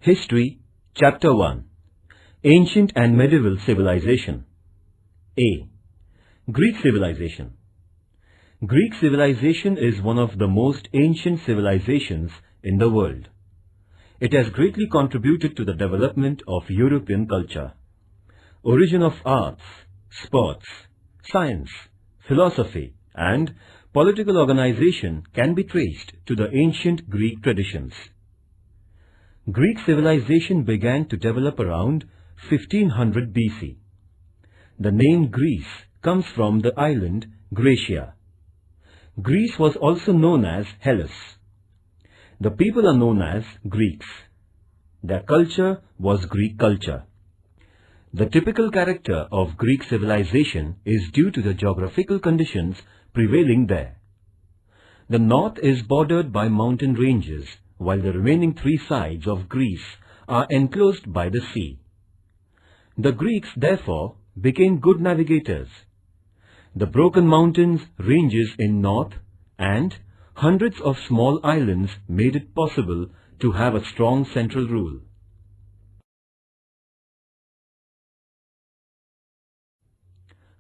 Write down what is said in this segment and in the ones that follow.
History, Chapter 1. Ancient and Medieval Civilization. A. Greek Civilization. Greek civilization is one of the most ancient civilizations in the world. It has greatly contributed to the development of European culture. Origin of arts, sports, science, philosophy, and political organization can be traced to the ancient Greek traditions. Greek civilization began to develop around 1500 BC. The name Greece comes from the island Graecia. Greece was also known as Hellas. The people are known as Greeks. Their culture was Greek culture. The typical character of Greek civilization is due to the geographical conditions prevailing there. The north is bordered by mountain ranges, while the remaining three sides of Greece are enclosed by the sea. The Greeks, therefore, became good navigators. The broken mountains ranges in north and hundreds of small islands made it possible to have a strong central rule.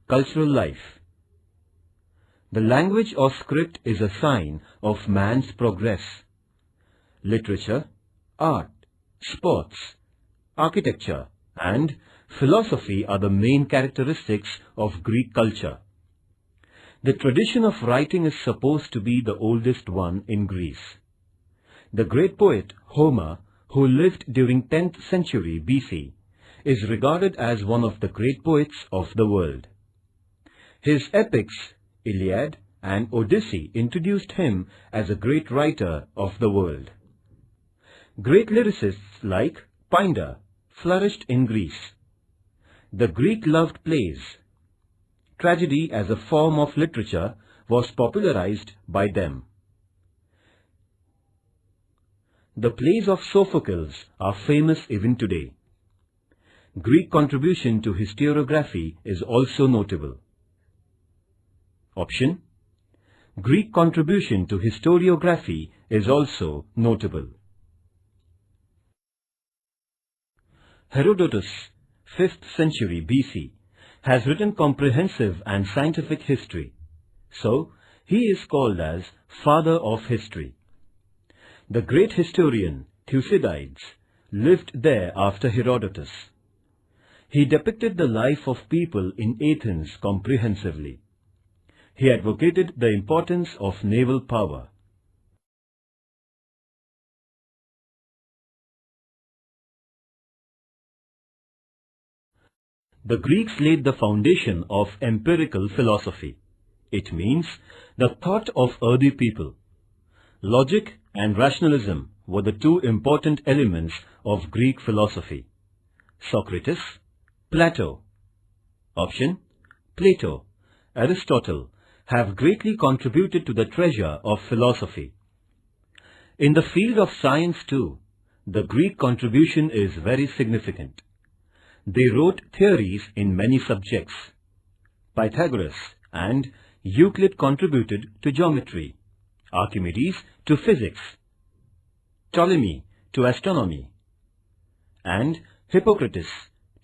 Cultural life. The language or script is a sign of man's progress. Literature, art, sports, architecture, and philosophy are the main characteristics of Greek culture. The tradition of writing is supposed to be the oldest one in Greece. The great poet Homer, who lived during 10th century BC, is regarded as one of the great poets of the world. His epics, Iliad and Odyssey, introduced him as a great writer of the world. Great lyricists like Pindar flourished in Greece. The Greek loved plays. Tragedy as a form of literature was popularized by them. The plays of Sophocles are famous even today. Greek contribution to historiography is also notable. Option: Greek contribution to historiography is also notable. Herodotus, 5th century BC, has written comprehensive and scientific history, so he is called as Father of History. The great historian Thucydides lived there after Herodotus. He depicted the life of people in Athens comprehensively. He advocated the importance of naval power. The Greeks laid the foundation of empirical philosophy. It means the thought of earthy people. Logic and rationalism were the two important elements of Greek philosophy. Socrates, Plato. Option: Plato, Aristotle have greatly contributed to the treasure of philosophy. In the field of science too, the Greek contribution is very significant. They wrote theories in many subjects. Pythagoras and Euclid contributed to geometry, Archimedes to physics, Ptolemy to astronomy, and Hippocrates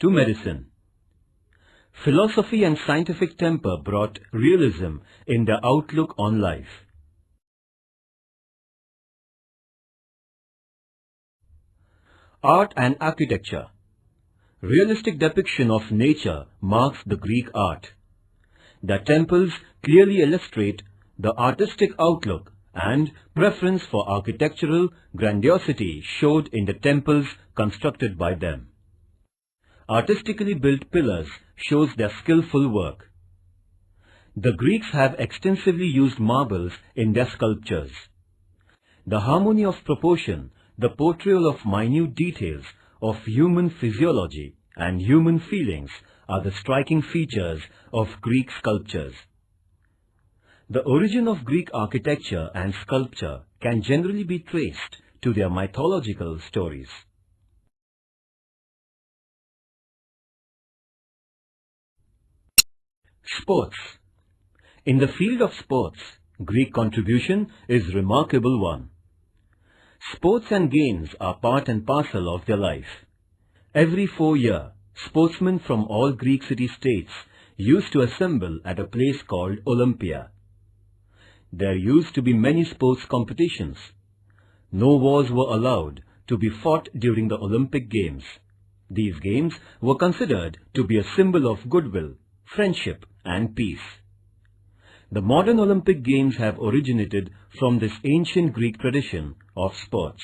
to medicine. Philosophy and scientific temper brought realism in their outlook on life. Art and architecture. Realistic depiction of nature marks the Greek art. Their temples clearly illustrate the artistic outlook, and preference for architectural grandiosity showed in the temples constructed by them. Artistically built pillars shows their skillful work. The Greeks have extensively used marbles in their sculptures. The harmony of proportion, the portrayal of minute details of human physiology and human feelings are the striking features of Greek sculptures. The origin of Greek architecture and sculpture can generally be traced to their mythological stories. Sports. In the field of sports, Greek contribution is a remarkable one. Sports and games are part and parcel of their life. Every 4 years, sportsmen from all Greek city-states used to assemble at a place called Olympia. There used to be many sports competitions. No wars were allowed to be fought during the Olympic Games. These games were considered to be a symbol of goodwill, friendship and peace. The modern Olympic Games have originated from this ancient Greek tradition of sports.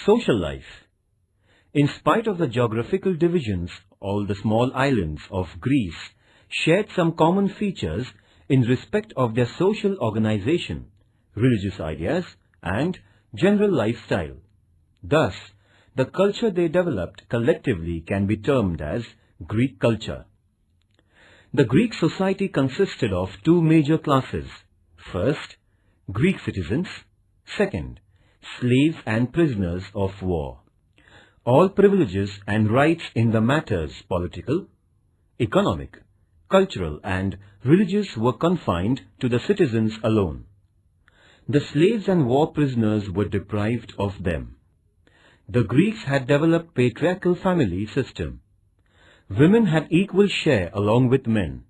Social life. In spite of the geographical divisions, all the small islands of Greece shared some common features in respect of their social organization, religious ideas, and general lifestyle. Thus, the culture they developed collectively can be termed as Greek culture. The Greek society consisted of two major classes. First, Greek citizens. Second, slaves and prisoners of war. All privileges and rights in the matters political, economic, cultural and religious were confined to the citizens alone. The slaves and war prisoners were deprived of them. The Greeks had developed patriarchal family system. Women had equal share along with men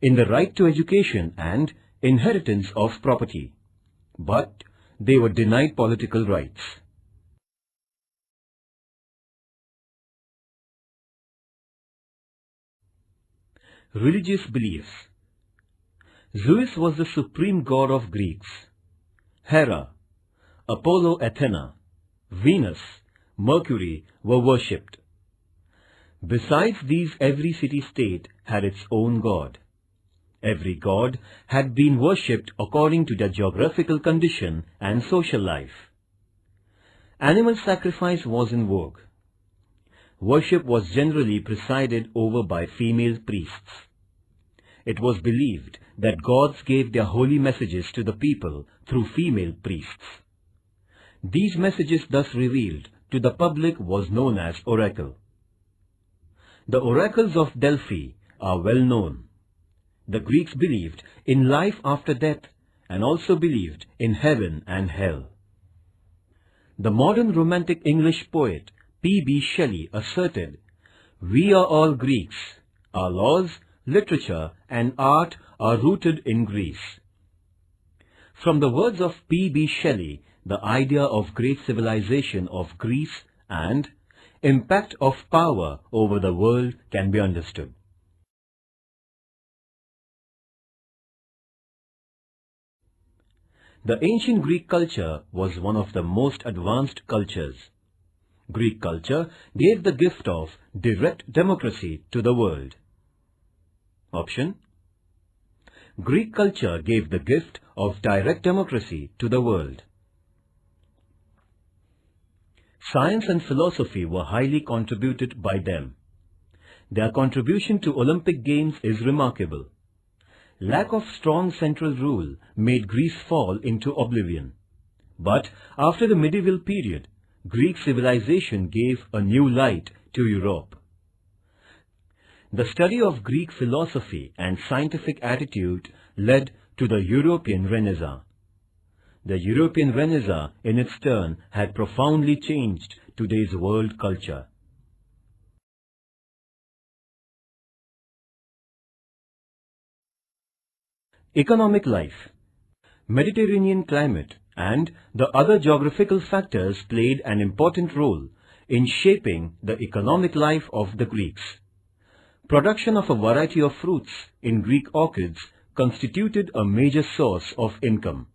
in the right to education and inheritance of property, but they were denied political rights. Religious beliefs. Zeus was the supreme god of Greeks. Hera, Apollo, Athena, Venus, Mercury were worshipped. Besides these, every city-state had its own god. Every god had been worshipped according to their geographical condition and social life. Animal sacrifice was in vogue. Worship was generally presided over by female priests. It was believed that gods gave their holy messages to the people through female priests. These messages thus revealed to the public was known as oracle. The oracles of Delphi are well known. The Greeks believed in life after death and also believed in heaven and hell. The modern romantic English poet P.B. Shelley asserted, "We are all Greeks. Our laws, literature and art are rooted in Greece." From the words of P.B. Shelley, the idea of great civilization of Greece and impact of power over the world can be understood. The ancient Greek culture was one of the most advanced cultures. Greek culture gave the gift of direct democracy to the world. Option: Greek culture gave the gift of direct democracy to the world. Science and philosophy were highly contributed by them. Their contribution to Olympic Games is remarkable. Lack of strong central rule made Greece fall into oblivion. But after the medieval period, Greek civilization gave a new light to Europe. The study of Greek philosophy and scientific attitude led to the European Renaissance. The European Renaissance, in its turn, had profoundly changed today's world culture. Economic life. Mediterranean climate and the other geographical factors played an important role in shaping the economic life of the Greeks. Production of a variety of fruits in Greek orchards constituted a major source of income.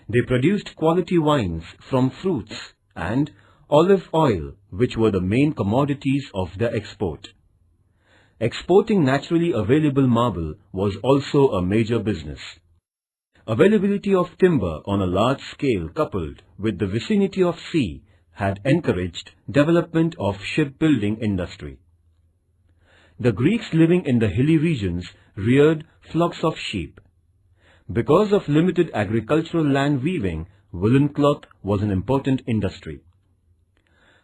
They produced quality wines from fruits and olive oil, which were the main commodities of their export. Exporting naturally available marble was also a major business. Availability of timber on a large scale coupled with the vicinity of sea had encouraged development of shipbuilding industry. The Greeks living in the hilly regions reared flocks of sheep. Because of limited agricultural land, weaving woolen cloth was an important industry.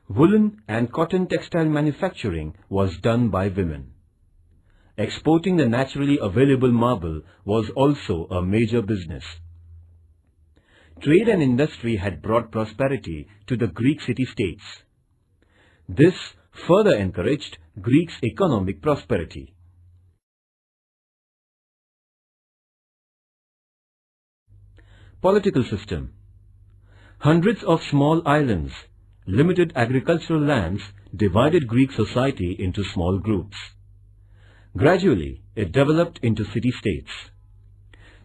Woolen and cotton textile manufacturing was done by women. exporting the naturally available marble was also a major business. Trade and industry had brought prosperity to the Greek city-states. This further encouraged Greece's economic prosperity. Political system. Hundreds of small islands, limited agricultural lands divided Greek society into small groups. Gradually, it developed into city-states.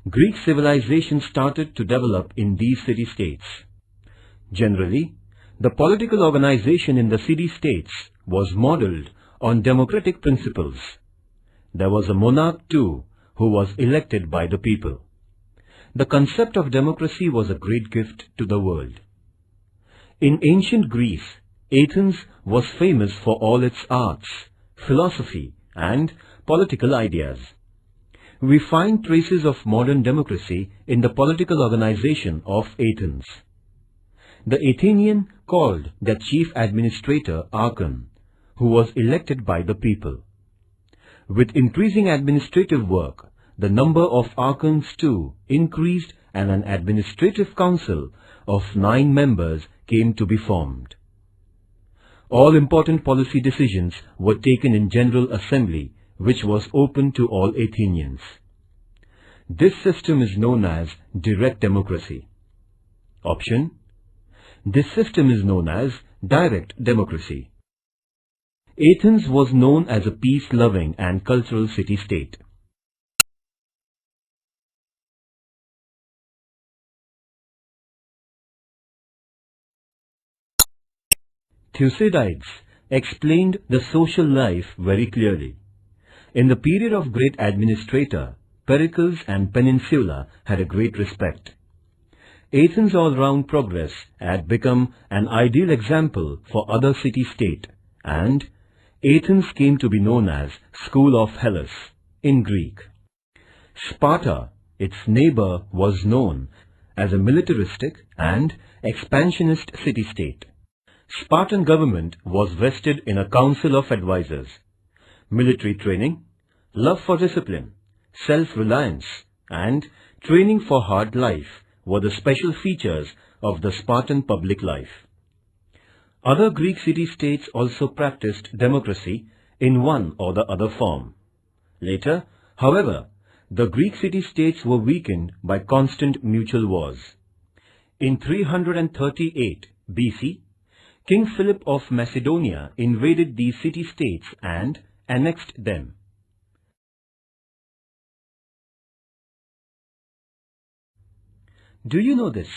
Greek civilization started to develop in these city-states. Generally, the political organization in the city-states was modeled on democratic principles. There was a monarch too, who was elected by the people. The concept of democracy was a great gift to the world. In ancient Greece, Athens was famous for all its arts, philosophy, and political ideas. We find traces of modern democracy in the political organization of Athens. The Athenian called their chief administrator Archon, who was elected by the people. With increasing administrative work, the number of archons too increased and an administrative council of 9 members came to be formed. All important policy decisions were taken in General Assembly, which was open to all Athenians. This system is known as direct democracy. Option: this system is known as direct democracy. Athens was known as a peace-loving and cultural city-state. Thucydides explained the social life very clearly. In the period of great administrator, Pericles and Peninsula had a great respect. Athens' all-round progress had become an ideal example for other city-state, and Athens came to be known as School of Hellas in Greek. Sparta, its neighbor, was known as a militaristic and expansionist city-state. Spartan government was vested in a council of advisors. Military training, love for discipline, self-reliance, and training for hard life were the special features of the Spartan public life. Other Greek city-states also practiced democracy in one or the other form. Later, however, the Greek city-states were weakened by constant mutual wars. In 338 BC, King Philip of Macedonia invaded these city-states and annexed them. Do you know this?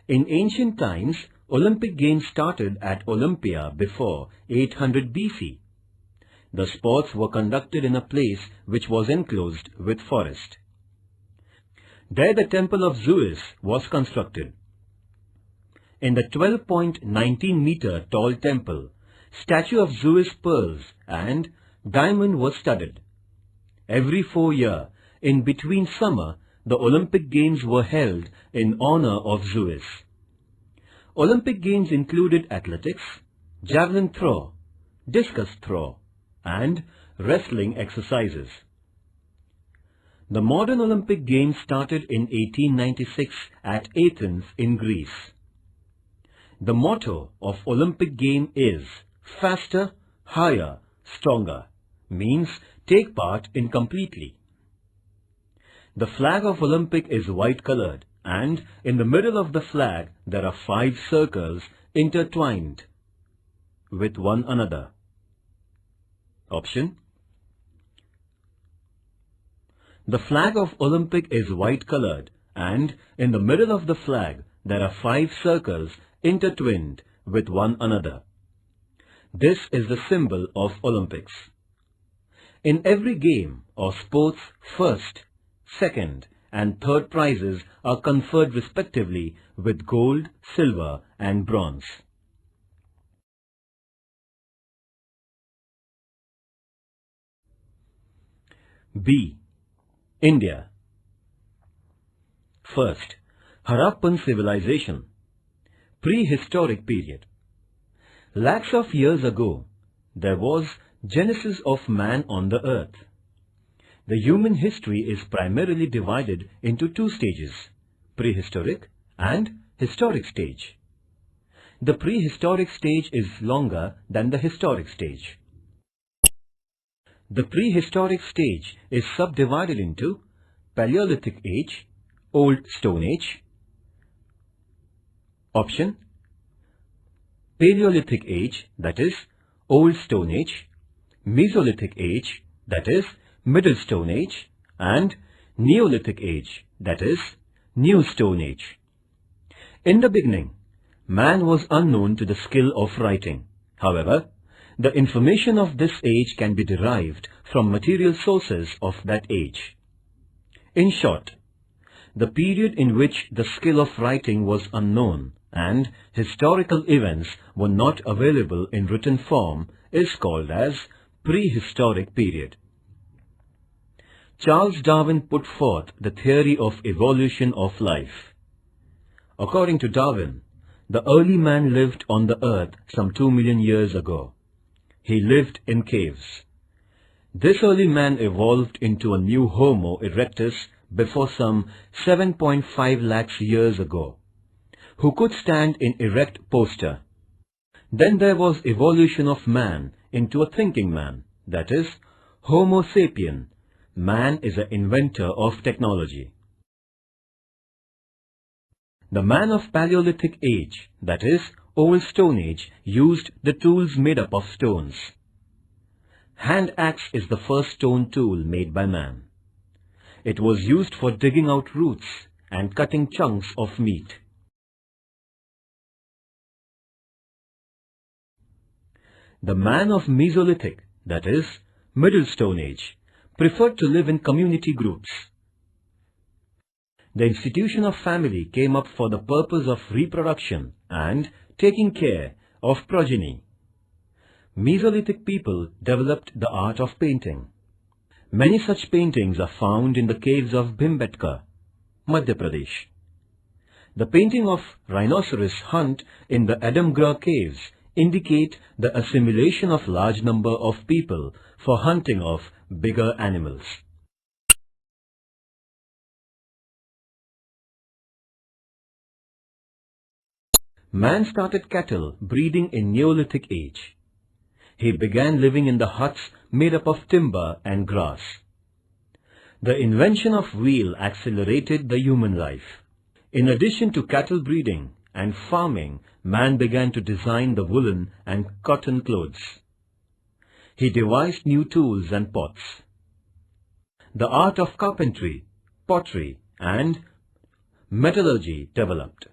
In ancient times, Olympic Games started at Olympia before 800 BC. The sports were conducted in a place which was enclosed with forest. There the temple of Zeus was constructed. In the 12.19-meter tall temple, statue of Zeus pearls and diamond was studded. Every 4 years, in between summer, the Olympic Games were held in honor of Zeus. Olympic Games included athletics, javelin throw, discus throw, and wrestling exercises. The modern Olympic Games started in 1896 at Athens in Greece. The motto of Olympic Game is faster, higher, stronger, means take part in completely. The flag of Olympic is white colored, and in the middle of the flag there are 5 circles intertwined with one another. Option: the flag of Olympic is white colored, and in the middle of the flag there are 5 circles intertwined with one another. This is the symbol of Olympics. In every game or sports, first, second and third prizes are conferred respectively with gold, silver and bronze. B. India. First, Harappan civilization. Prehistoric period. Lakhs of years ago, there was Genesis of man on the earth. The human history is primarily divided into two stages, prehistoric and historic stage. The prehistoric stage is longer than the historic stage. The prehistoric stage is subdivided into Paleolithic Age, Old Stone Age. Option: Paleolithic Age, that is Old Stone Age, Mesolithic Age, that is Middle Stone Age, and Neolithic Age, that is New Stone Age. In the beginning, man was unknown to the skill of writing. However, the information of this age can be derived from material sources of that age. In short, the period in which the skill of writing was unknown and historical events were not available in written form is called as prehistoric period. Charles Darwin put forth the theory of evolution of life. According to Darwin, the early man lived on the earth some 2 million years ago. He lived in caves. This early man evolved into a new Homo erectus before some 7.5 lakhs years ago, who could stand in erect posture. Then there was evolution of man into a thinking man, that is, Homo sapien. Man is an inventor of technology. The man of Paleolithic Age, that is, Old Stone Age, used the tools made up of stones. Hand axe is the first stone tool made by man. It was used for digging out roots and cutting chunks of meat. The man of Mesolithic, that is, Middle Stone Age, preferred to live in community groups. The institution of family came up for the purpose of reproduction and taking care of progeny. Mesolithic people developed the art of painting. Many such paintings are found in the caves of Bhimbetka, Madhya Pradesh. The painting of rhinoceros hunt in the A.M.C.R caves indicate the assimilation of large number of people for hunting of bigger animals. Man started cattle breeding in Neolithic Age. He began living in the huts made up of timber and grass. The invention of wheel accelerated the human life. In addition to cattle breeding and farming, man began to design the woolen and cotton clothes. He devised new tools and pots. The art of carpentry, pottery, and metallurgy developed.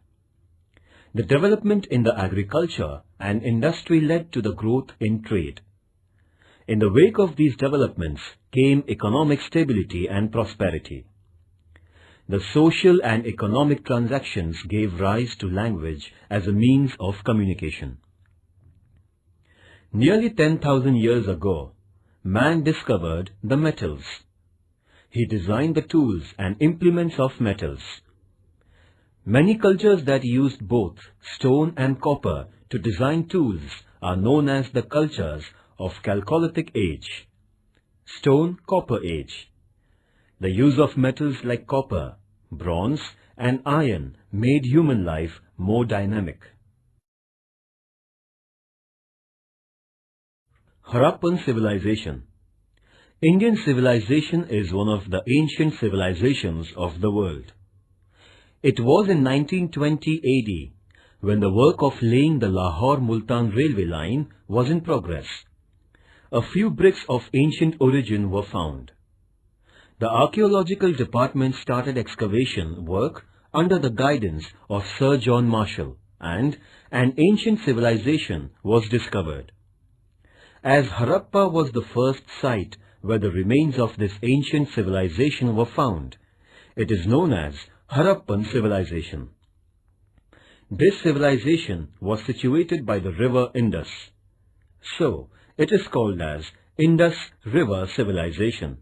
The development in the agriculture and industry led to the growth in trade. In the wake of these developments came economic stability and prosperity. The social and economic transactions gave rise to language as a means of communication. Nearly 10,000 years ago, man discovered the metals. He designed the tools and implements of metals. Many cultures that used both stone and copper to design tools are known as the cultures of Chalcolithic Age, Stone-Copper Age. The use of metals like copper, bronze, and iron made human life more dynamic. Harappan civilization. Indian civilization is one of the ancient civilizations of the world. It was in 1920 AD when the work of laying the Lahore-Multan railway line was in progress. A few bricks of ancient origin were found. The archaeological department started excavation work under the guidance of Sir John Marshall, and an ancient civilization was discovered. As Harappa was the first site where the remains of this ancient civilization were found, it is known as Harappan civilization. This civilization was situated by the river Indus, so it is called as Indus River Civilization.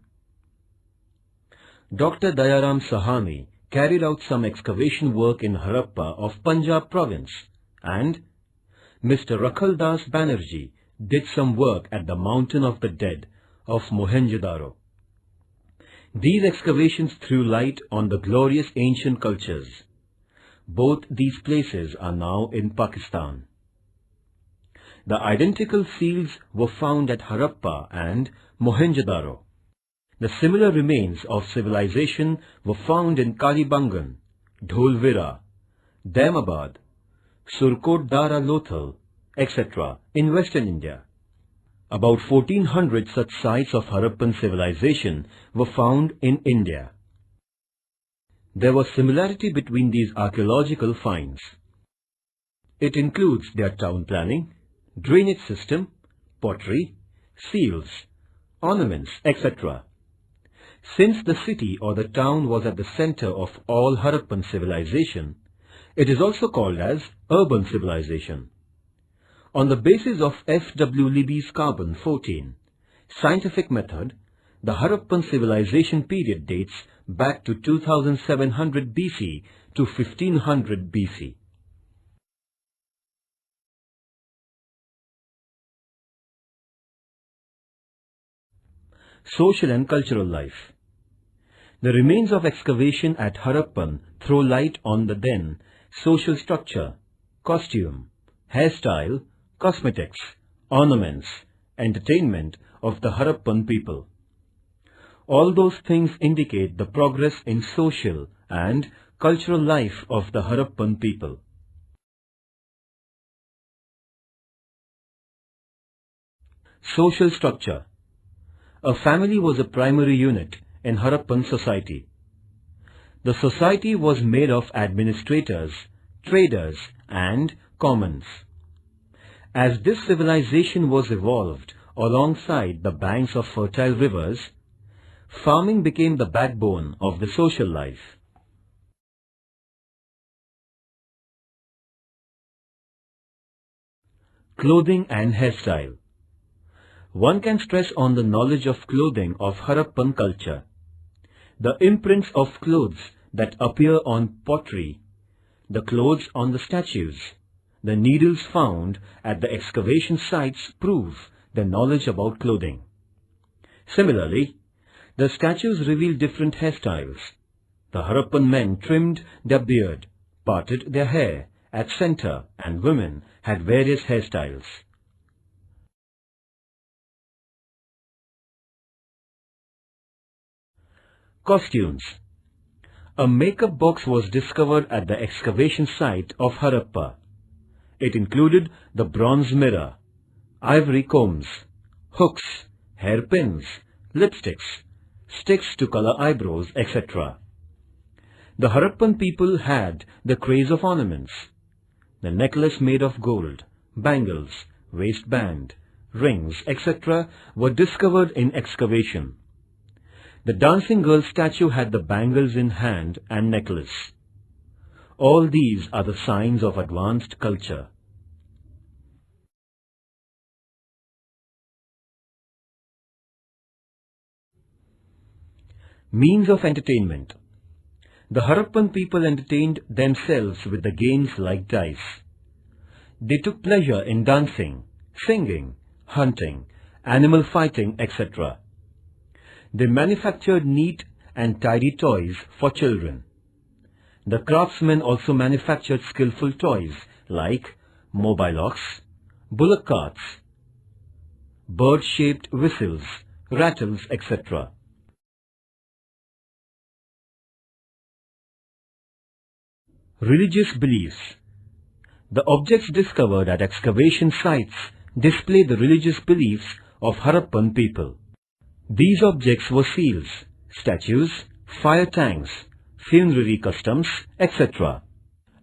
Dr. Dayaram Sahani carried out some excavation work in Harappa of Punjab province, and Mr. Rakhal Das Banerjee did some work at the Mountain of the Dead of Mohenjo-daro. These excavations threw light on the glorious ancient cultures. Both these places are now in Pakistan. The identical seals were found at Harappa and Mohenjo-daro. The similar remains of civilization were found in Kalibangan, Dholvira, Daimabad, Surkot-Dara Lothal, etc. in Western India. About 1400 such sites of Harappan civilization were found in India. There was similarity between these archaeological finds. It includes their town planning, drainage system, pottery, seals, ornaments, etc. Since the city or the town was at the center of all Harappan civilization, it is also called as urban civilization. On the basis of F.W. Libby's carbon-14 scientific method, the Harappan civilization period dates back to 2700 BC to 1500 BC. Social and cultural life. The remains of excavation at Harappan throw light on the then social structure, costume, hairstyle, cosmetics, ornaments, entertainment of the Harappan people. All those things indicate the progress in social and cultural life of the Harappan people. Social structure. A family was a primary unit in Harappan society. The society was made of administrators, traders, and commons. As this civilization was evolved alongside the banks of fertile rivers, farming became the backbone of the social life. Clothing and hairstyle. One can stress on the knowledge of clothing of Harappan culture. The imprints of clothes that appear on pottery, the clothes on the statues, the needles found at the excavation sites prove their knowledge about clothing. Similarly, the statues reveal different hairstyles. The Harappan men trimmed their beard, parted their hair at center, and women had various hairstyles. Costumes. A makeup box was discovered at the excavation site of Harappa. It included the bronze mirror, ivory combs, hooks, hairpins, lipsticks, sticks to color eyebrows, etc. The Harappan people had the craze of ornaments. The necklace made of gold, bangles, waistband, rings, etc. were discovered in excavation. The dancing girl statue had the bangles in hand and necklace. All these are the signs of advanced culture. Means of entertainment. The Harappan people entertained themselves with the games like dice. They took pleasure in dancing, singing, hunting, animal fighting, etc. They manufactured neat and tidy toys for children. The craftsmen also manufactured skillful toys like mobile ox, bullock carts, bird-shaped whistles, rattles, etc. Religious beliefs. The objects discovered at excavation sites display the religious beliefs of Harappan people. These objects were seals, statues, fire tanks, funerary customs, etc.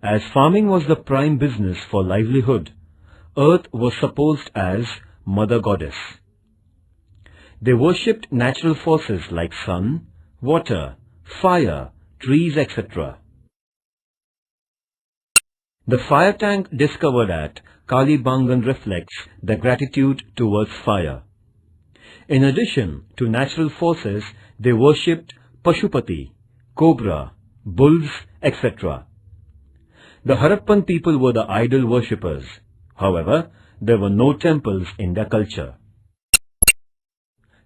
As farming was the prime business for livelihood, earth was supposed as mother goddess. They worshipped natural forces like sun, water, fire, trees, etc. The fire tank discovered at Kalibangan reflects their gratitude towards fire. In addition to natural forces, they worshipped Pashupati, cobra, bulls, etc. The Harappan people were the idol worshippers. However, there were no temples in their culture.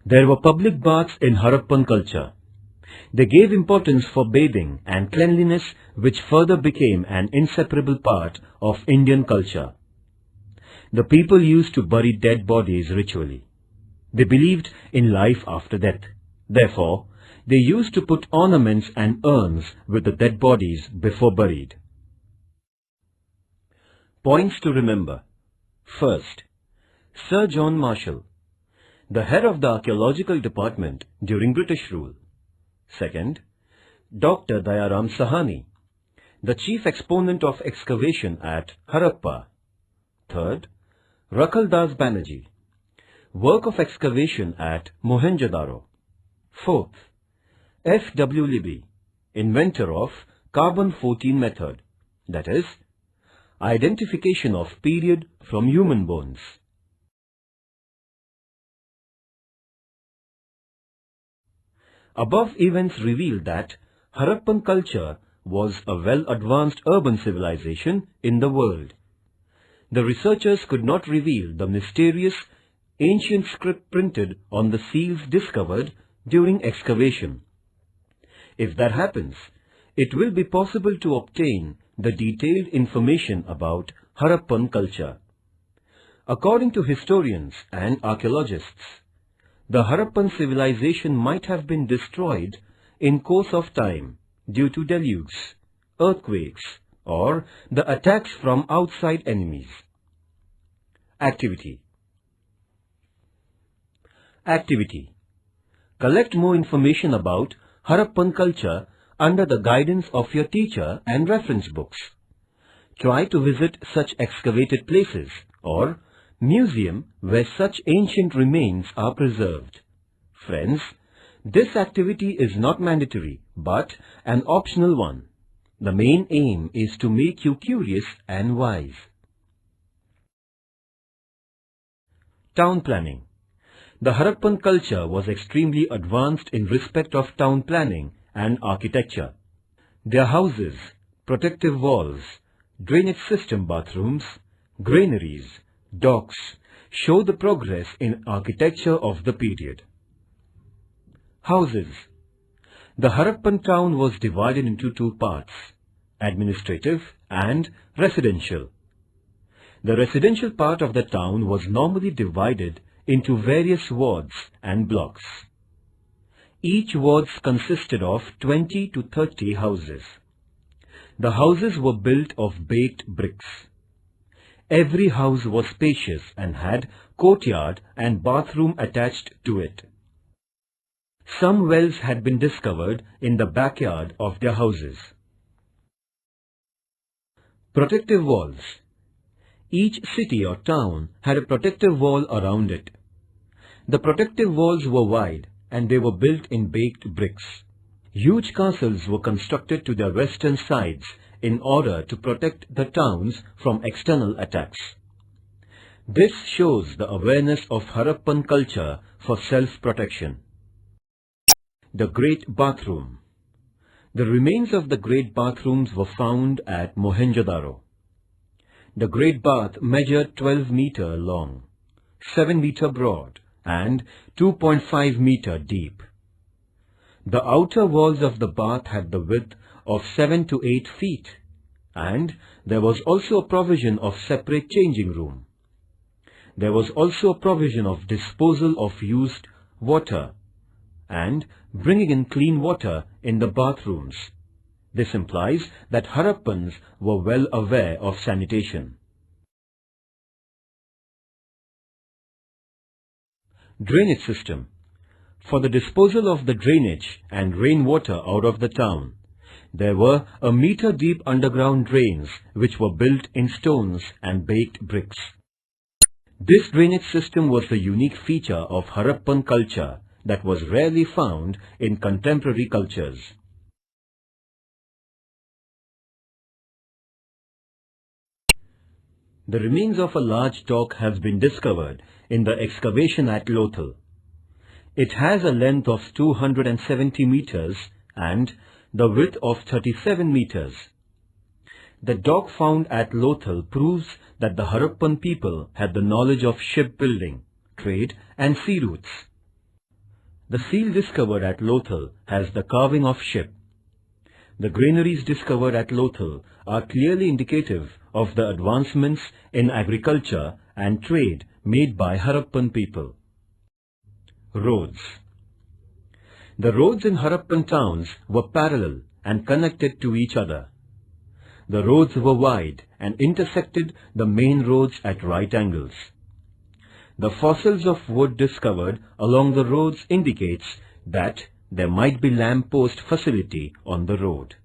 There were public baths in Harappan culture. They gave importance for bathing and cleanliness, which further became an inseparable part of Indian culture. The people used to bury dead bodies ritually. They believed in life after death. Therefore, they used to put ornaments and urns with the dead bodies before buried. Points to remember. First, Sir John Marshall, the head of the archaeological department during British rule. Second, Dr. Dayaram Sahani, the chief exponent of excavation at Harappa. Third, Rakal Das Banerjee, work of excavation at Mohenjo-daro. Fourth, F. W. Libby, inventor of carbon-14 method, that is, identification of period from human bones. Above events reveal that Harappan culture was a well-advanced urban civilization in the world. The researchers could not reveal the mysterious ancient script printed on the seals discovered during excavation. If that happens, it will be possible to obtain the detailed information about Harappan culture. According to historians and archaeologists, the Harappan civilization might have been destroyed in course of time due to deluges, earthquakes, or the attacks from outside enemies. Activity. Activity. Collect more information about Harappan culture under the guidance of your teacher and reference books. Try to visit such excavated places or museum where such ancient remains are preserved. Friends, this activity is not mandatory but an optional one. The main aim is to make you curious and wise. Town planning. The Harappan culture was extremely advanced in respect of town planning and architecture. Their houses, protective walls, drainage system bathrooms, granaries, docks show the progress in architecture of the period. Houses. The Harappan town was divided into two parts, administrative and residential. The residential part of the town was normally divided into various wards and blocks. Each ward consisted of 20 to 30 houses. The houses were built of baked bricks. Every house was spacious and had courtyard and bathroom attached to it. Some wells had been discovered in the backyard of their houses. Protective walls. Each city or town had a protective wall around it. The protective walls were wide and they were built in baked bricks. Huge castles were constructed to their western sides in order to protect the towns from external attacks. This shows the awareness of Harappan culture for self-protection. The Great Bathroom. The remains of the Great Bathrooms were found at Mohenjo-daro. The Great Bath measured 12 meter long, 7 meter broad and 2.5 meter deep. The outer walls of the bath had the width of 7 to 8 feet, and there was also a provision of separate changing room. There was also a provision of disposal of used water and bringing in clean water in the bathrooms. This implies that Harappans were well aware of sanitation. Drainage system. For the disposal of the drainage and rainwater out of the town, there were a meter deep underground drains which were built in stones and baked bricks. This drainage system was the unique feature of Harappan culture that was rarely found in contemporary cultures. The remains of a large dock has been discovered in the excavation at Lothal. It has a length of 270 meters and the width of 37 meters. The dock found at Lothal proves that the Harappan people had the knowledge of shipbuilding, trade and sea routes. The seal discovered at Lothal has the carving of ship. The granaries discovered at Lothal are clearly indicative of the advancements in agriculture and trade made by Harappan people. Roads. The roads in Harappan towns were parallel and connected to each other. The roads were wide and intersected the main roads at right angles. The fossils of wood discovered along the roads indicates that there might be lamp post facility on the road.